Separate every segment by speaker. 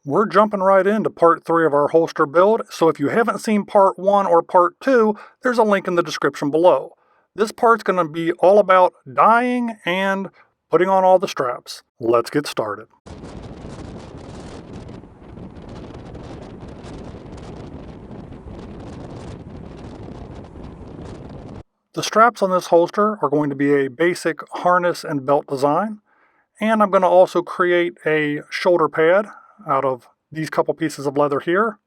Speaker 1: We're jumping right into part 3 of our holster build, so if you haven't seen part 1 or part 2, there's a link in the description below. This part's going to be all about dyeing and putting on all the straps. Let's get started. The straps on this holster are going to be a basic harness and belt design, and I'm going to also create a shoulder pad out of these couple pieces of leather here.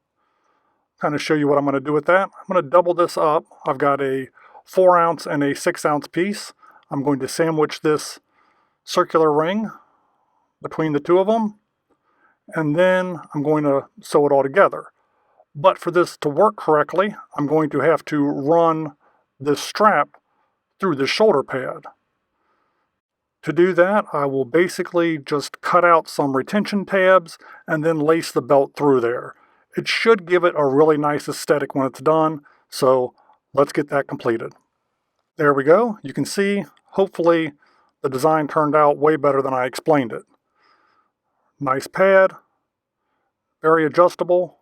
Speaker 1: Kind of show you what I'm going to do with that. I'm going to double this up. I've got a 4-ounce and a 6-ounce piece. I'm going to sandwich this circular ring between the two of them, and then I'm going to sew it all together. But for this to work correctly, I'm going to have to run this strap through the shoulder pad. To do that, I will basically just cut out some retention tabs and then lace the belt through there. It should give it a really nice aesthetic when it's done, so let's get that completed. There we go. You can see, hopefully, the design turned out way better than I explained it. Nice pad, very adjustable,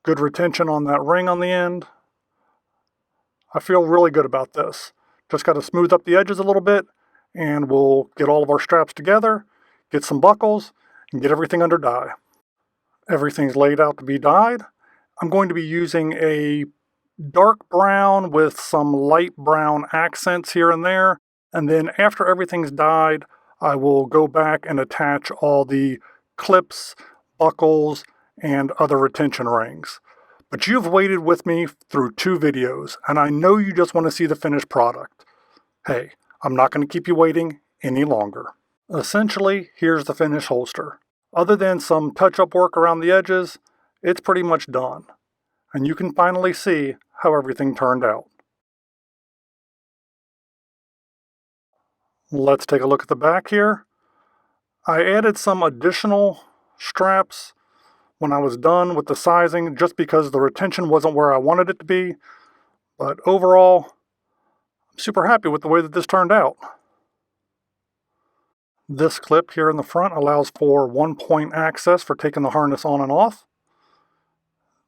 Speaker 1: good retention on that ring on the end. I feel really good about this. Just got to smooth up the edges a little bit, and we'll get all of our straps together, get some buckles, and get everything under dye. Everything's laid out to be dyed. I'm going to be using a dark brown with some light brown accents here and there, and then after everything's dyed, I will go back and attach all the clips, buckles, and other retention rings. But you've waited with me through 2 videos, and I know you just want to see the finished product. Hey, I'm not going to keep you waiting any longer. Essentially, here's the finished holster. Other than some touch-up work around the edges, it's pretty much done. And you can finally see how everything turned out. Let's take a look at the back here. I added some additional straps when I was done with the sizing just because the retention wasn't where I wanted it to be. But overall, I'm super happy with the way that this turned out. This clip here in the front allows for 1-point access for taking the harness on and off.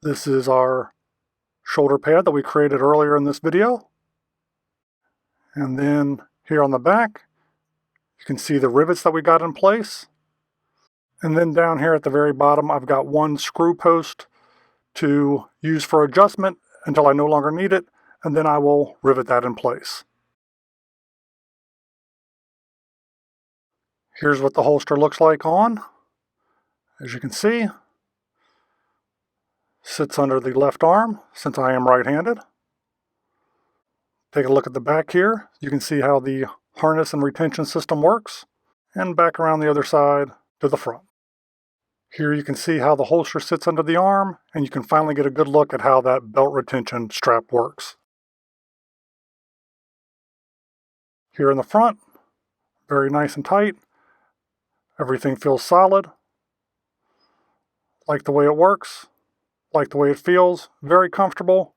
Speaker 1: This is our shoulder pad that we created earlier in this video. And then here on the back, you can see the rivets that we got in place. And then down here at the very bottom, I've got 1 screw post to use for adjustment until I no longer need it, and then I will rivet that in place. Here's what the holster looks like on. As you can see, sits under the left arm since I am right-handed. Take a look at the back here. You can see how the harness and retention system works, and back around the other side to the front. Here you can see how the holster sits under the arm, and you can finally get a good look at how that belt retention strap works. Here in the front, very nice and tight. Everything feels solid. Like the way it works, like the way it feels, very comfortable.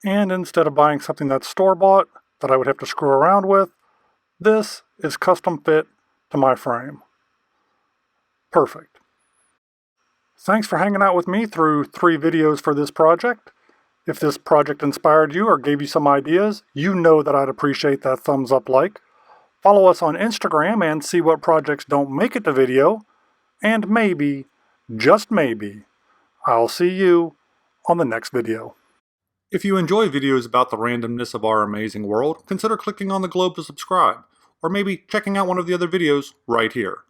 Speaker 1: And instead of buying something that's store-bought that I would have to screw around with, this is custom fit to my frame. Perfect. Thanks for hanging out with me through 3 videos for this project. If this project inspired you or gave you some ideas, you know that I'd appreciate that thumbs up like. Follow us on Instagram and see what projects don't make it to video. And maybe, just maybe, I'll see you on the next video. If you enjoy videos about the randomness of our amazing world, consider clicking on the globe to subscribe, or maybe checking out one of the other videos right here.